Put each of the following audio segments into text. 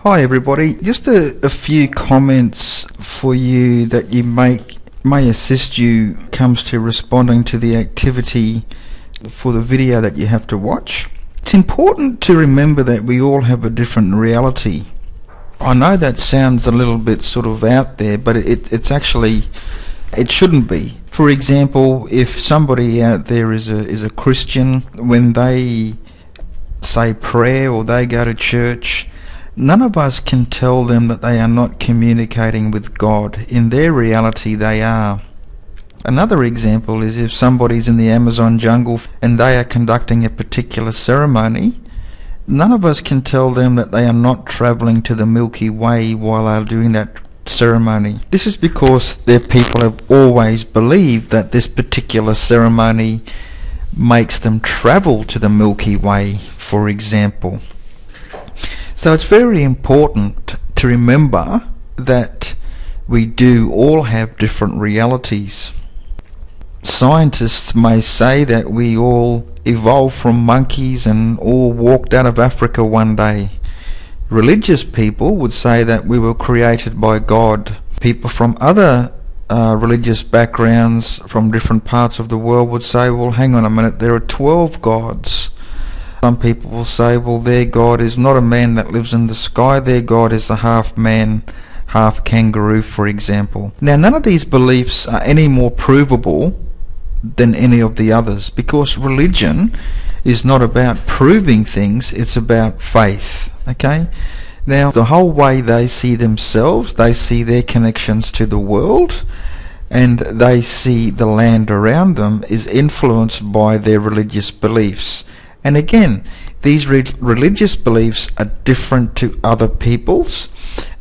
Hi everybody, just a few comments for you that you may assist you comes to responding to the activity for the video that you have to watch. It's important to remember that we all have a different reality. I know that sounds a little bit sort of out there, but it's actually, it shouldn't be. For example, if somebody out there is a Christian, when they say prayer or they go to church, none of us can tell them that they are not communicating with God. In their reality, they are. Another example is if somebody's in the Amazon jungle and they are conducting a particular ceremony, none of us can tell them that they are not travelling to the Milky Way while they're doing that ceremony. This is because their people have always believed that this particular ceremony makes them travel to the Milky Way, for example. So it's very important to remember that we do all have different realities. Scientists may say that we all evolved from monkeys and all walked out of Africa one day. Religious people would say that we were created by God. People from other religious backgrounds from different parts of the world would say, well, hang on a minute, there are 12 gods. Some people will say, well, their God is not a man that lives in the sky, their God is a half man, half kangaroo, for example. Now, none of these beliefs are any more provable than any of the others, because religion is not about proving things, it's about faith, okay? Now, the whole way they see themselves, they see their connections to the world, and they see the land around them is influenced by their religious beliefs. And again, these religious beliefs are different to other people's,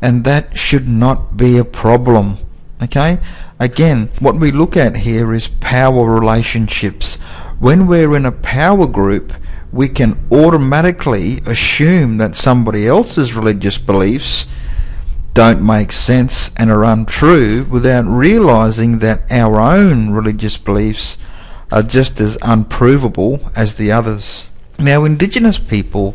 and that should not be a problem. Okay? Again, what we look at here is power relationships. When we're in a power group, we can automatically assume that somebody else's religious beliefs don't make sense and are untrue without realizing that our own religious beliefs are just as unprovable as the others. Now, Indigenous people,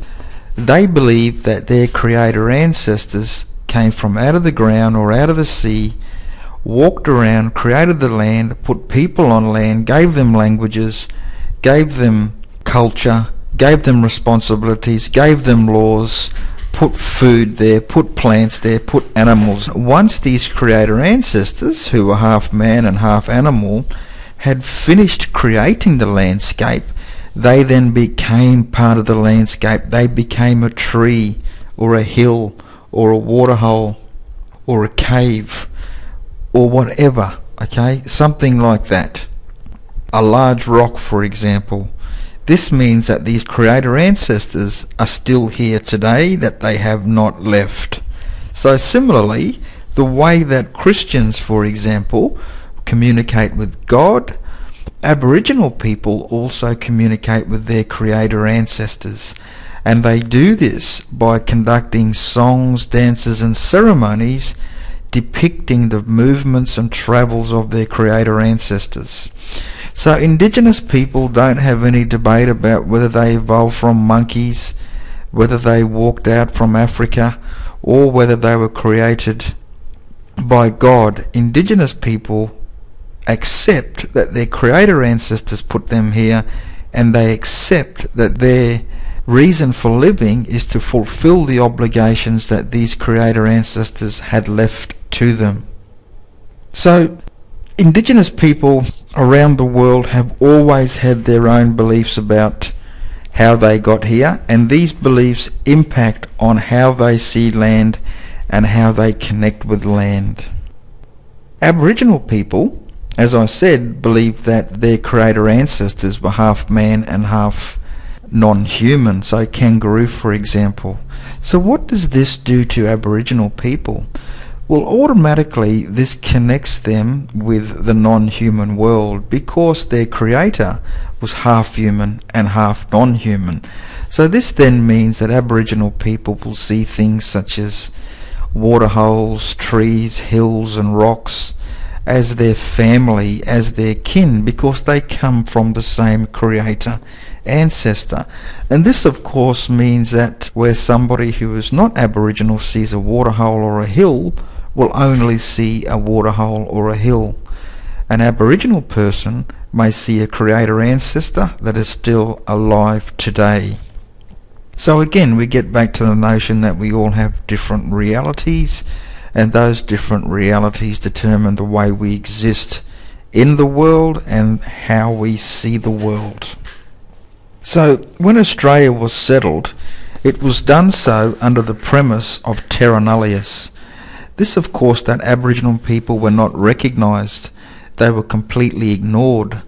they believe that their creator ancestors came from out of the ground or out of the sea, walked around, created the land, put people on land, gave them languages, gave them culture, gave them responsibilities, gave them laws, put food there, put plants there, put animals. Once these creator ancestors, who were half man and half animal, had finished creating the landscape, they then became part of the landscape. They became a tree or a hill or a waterhole or a cave or whatever, okay? Something like that. A large rock, for example. This means that these creator ancestors are still here today, that they have not left. So similarly, the way that Christians, for example, communicate with God, Aboriginal people also communicate with their creator ancestors, and they do this by conducting songs, dances and ceremonies depicting the movements and travels of their creator ancestors. So Indigenous people don't have any debate about whether they evolved from monkeys, whether they walked out from Africa, or whether they were created by God. Indigenous people accept that their creator ancestors put them here, and they accept that their reason for living is to fulfill the obligations that these creator ancestors had left to them. So Indigenous people around the world have always had their own beliefs about how they got here, and these beliefs impact on how they see land and how they connect with land. Aboriginal people, as I said, believe that their creator ancestors were half man and half non-human, so kangaroo, for example. So what does this do to Aboriginal people? Well, automatically this connects them with the non-human world because their creator was half human and half non-human. So this then means that Aboriginal people will see things such as waterholes, trees, hills and rocks as their family, as their kin, because they come from the same creator, ancestor. And this of course means that where somebody who is not Aboriginal sees a waterhole or a hill, will only see a waterhole or a hill. An Aboriginal person may see a creator ancestor that is still alive today. So again, we get back to the notion that we all have different realities, and those different realities determine the way we exist in the world and how we see the world. So when Australia was settled, it was done so under the premise of terra nullius. This of course that Aboriginal people were not recognised, they were completely ignored.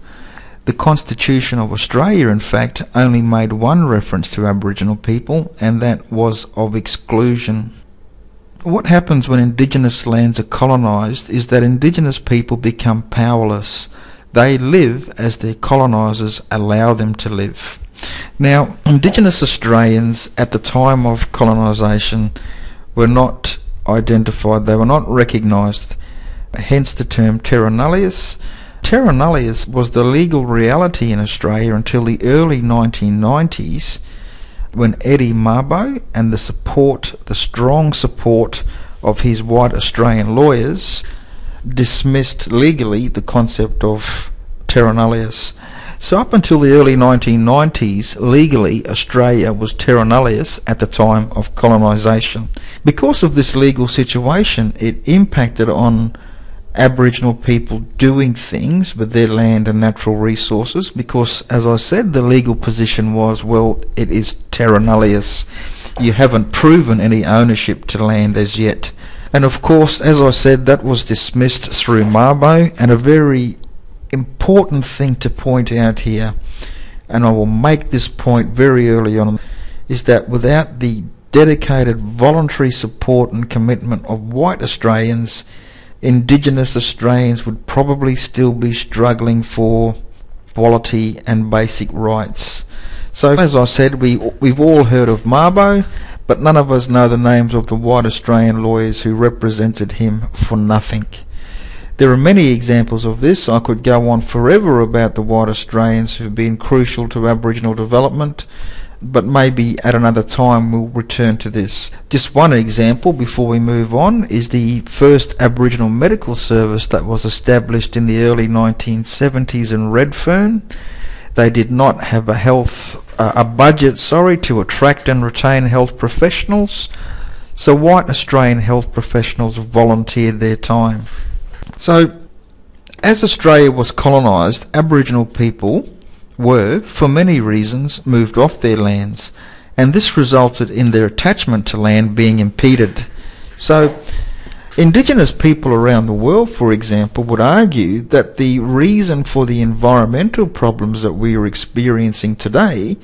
The Constitution of Australia, in fact, only made one reference to Aboriginal people, and that was of exclusion. What happens when Indigenous lands are colonised is that Indigenous people become powerless. They live as their colonisers allow them to live. Now, Indigenous Australians at the time of colonisation were not identified, they were not recognised, hence the term terra nullius. Terra nullius was the legal reality in Australia until the early 1990s, when Eddie Mabo and the strong support of his white Australian lawyers dismissed legally the concept of terra nullius. So up until the early 1990s, legally Australia was terra nullius at the time of colonisation. Because of this legal situation, it impacted on Aboriginal people doing things with their land and natural resources, because, as I said, the legal position was, well, it is terra nullius. You haven't proven any ownership to land as yet. And of course, as I said, that was dismissed through Mabo. And a very important thing to point out here, and I will make this point very early on, is that without the dedicated voluntary support and commitment of white Australians, Indigenous Australians would probably still be struggling for equality and basic rights. So as I said, we've all heard of Mabo, but none of us know the names of the white Australian lawyers who represented him for nothing. There are many examples of this. I could go on forever about the white Australians who've been crucial to Aboriginal development, but maybe at another time we'll return to this. Just one example before we move on is the first Aboriginal medical service that was established in the early 1970s in Redfern. They did not have a budget to attract and retain health professionals, so white Australian health professionals volunteered their time. So, as Australia was colonised, Aboriginal people were, for many reasons, moved off their lands, and this resulted in their attachment to land being impeded. So, Indigenous people around the world, for example, would argue that the reason for the environmental problems that we are experiencing today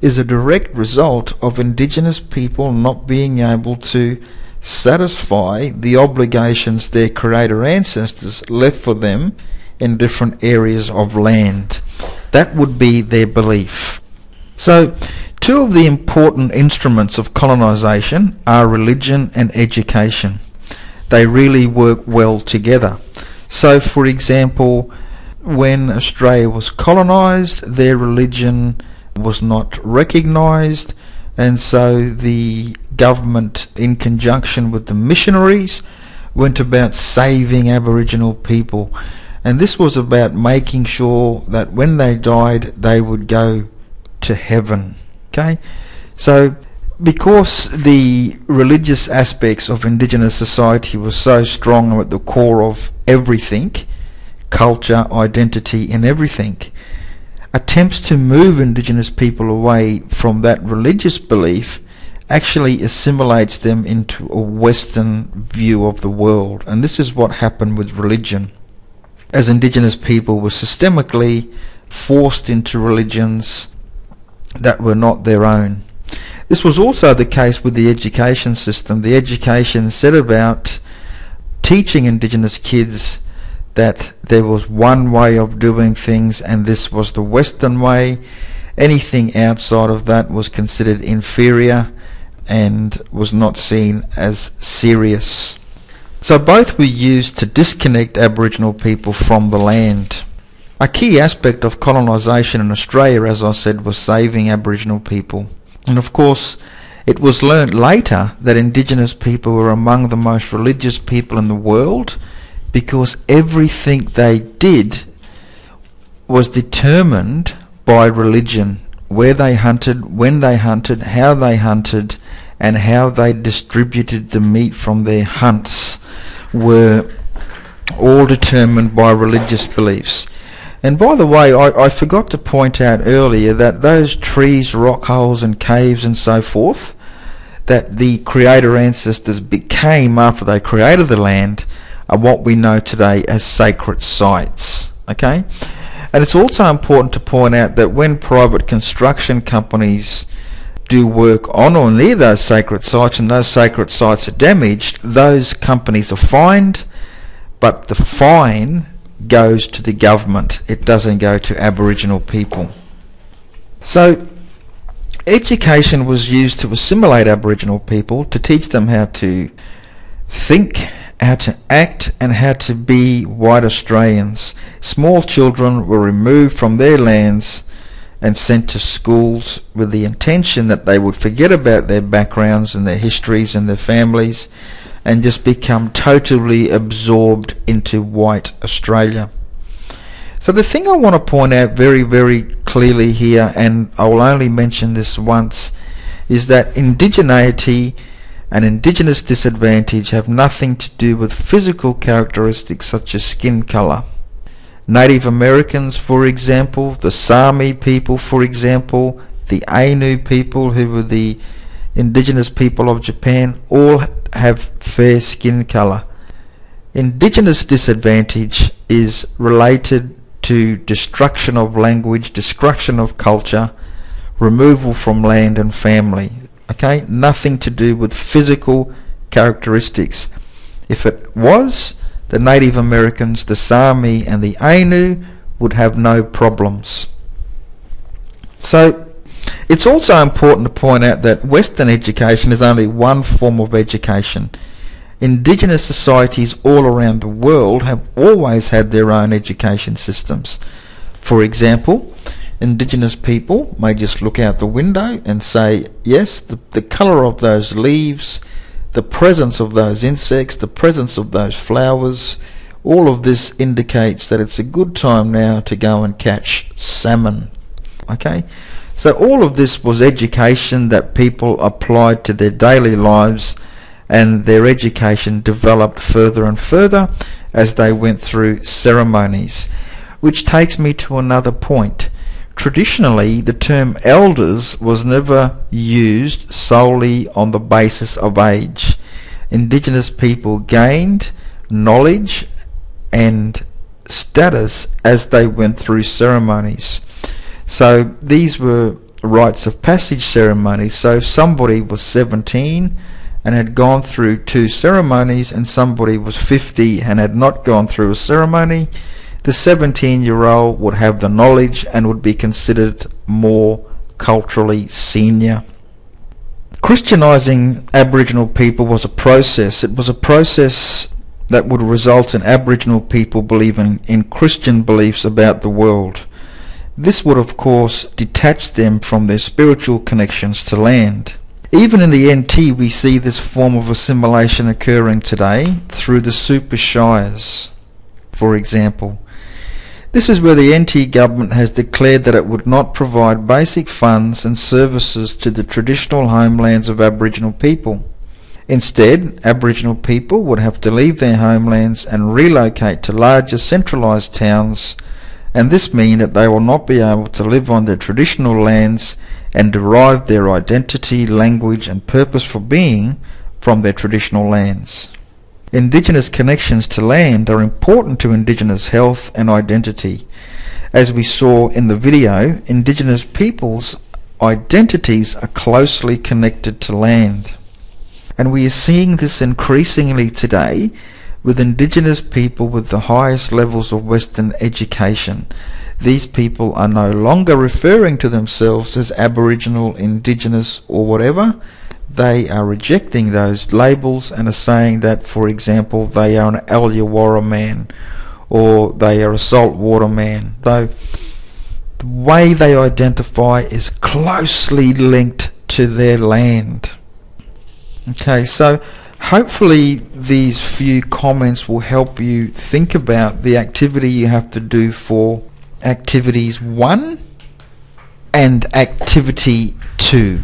is a direct result of Indigenous people not being able to satisfy the obligations their creator ancestors left for them in different areas of land. That would be their belief. So, two of the important instruments of colonisation are religion and education. They really work well together. So, for example, when Australia was colonised, their religion was not recognised, and so the government, in conjunction with the missionaries, went about saving Aboriginal people. And this was about making sure that when they died, they would go to heaven. Okay? So, because the religious aspects of Indigenous society were so strong and at the core of everything, culture, identity and everything, attempts to move Indigenous people away from that religious belief actually assimilates them into a Western view of the world. And this is what happened with religion, as Indigenous people were systemically forced into religions that were not their own. This was also the case with the education system. The education set about teaching Indigenous kids that there was one way of doing things and this was the Western way. Anything outside of that was considered inferior and was not seen as serious. So both were used to disconnect Aboriginal people from the land. A key aspect of colonisation in Australia, as I said, was saving Aboriginal people. And of course, it was learnt later that Indigenous people were among the most religious people in the world, because everything they did was determined by religion. Where they hunted, when they hunted, how they hunted, and how they distributed the meat from their hunts were all determined by religious beliefs. And by the way, I forgot to point out earlier that those trees, rock holes and caves and so forth that the creator ancestors became after they created the land are what we know today as sacred sites. Okay? And it's also important to point out that when private construction companies do work on or near those sacred sites and those sacred sites are damaged, those companies are fined, but the fine goes to the government. It doesn't go to Aboriginal people. So education was used to assimilate Aboriginal people, to teach them how to think, how to act, and how to be white Australians. Small children were removed from their lands and sent to schools with the intention that they would forget about their backgrounds and their histories and their families and just become totally absorbed into white Australia. So the thing I want to point out very, very clearly here, and I will only mention this once, is that indigeneity and Indigenous disadvantage have nothing to do with physical characteristics such as skin colour. Native Americans, for example, the Sami people, for example, the Ainu people, who were the indigenous people of Japan, all have fair skin colour. Indigenous disadvantage is related to destruction of language, destruction of culture, removal from land and family. Okay, nothing to do with physical characteristics. If it was, the Native Americans, the Sami and the Ainu would have no problems. So it's also important to point out that Western education is only one form of education. Indigenous societies all around the world have always had their own education systems. For example, Indigenous people may just look out the window and say, yes, the colour of those leaves, the presence of those insects, the presence of those flowers, all of this indicates that it's a good time now to go and catch salmon. Okay? So all of this was education that people applied to their daily lives, and their education developed further and further as they went through ceremonies. Which takes me to another point. Traditionally, the term elders was never used solely on the basis of age. Indigenous people gained knowledge and status as they went through ceremonies. So these were rites of passage ceremonies. So if somebody was 17 and had gone through 2 ceremonies, and somebody was 50 and had not gone through a ceremony, the 17-year-old would have the knowledge and would be considered more culturally senior. Christianizing Aboriginal people was a process. It was a process that would result in Aboriginal people believing in Christian beliefs about the world. This would, of course, detach them from their spiritual connections to land. Even in the NT, we see this form of assimilation occurring today through the super shires, for example. This is where the NT government has declared that it would not provide basic funds and services to the traditional homelands of Aboriginal people. Instead, Aboriginal people would have to leave their homelands and relocate to larger centralised towns, and this means that they will not be able to live on their traditional lands and derive their identity, language and purpose for being from their traditional lands. Indigenous connections to land are important to Indigenous health and identity. As we saw in the video, Indigenous people's identities are closely connected to land. And we are seeing this increasingly today with Indigenous people with the highest levels of Western education. These people are no longer referring to themselves as Aboriginal, Indigenous or whatever. they are rejecting those labels and are saying that, for example, they are an Illawarra man or they are a saltwater man. Though the way they identify is closely linked to their land. Okay, so hopefully these few comments will help you think about the activity you have to do for activities 1 and activity 2.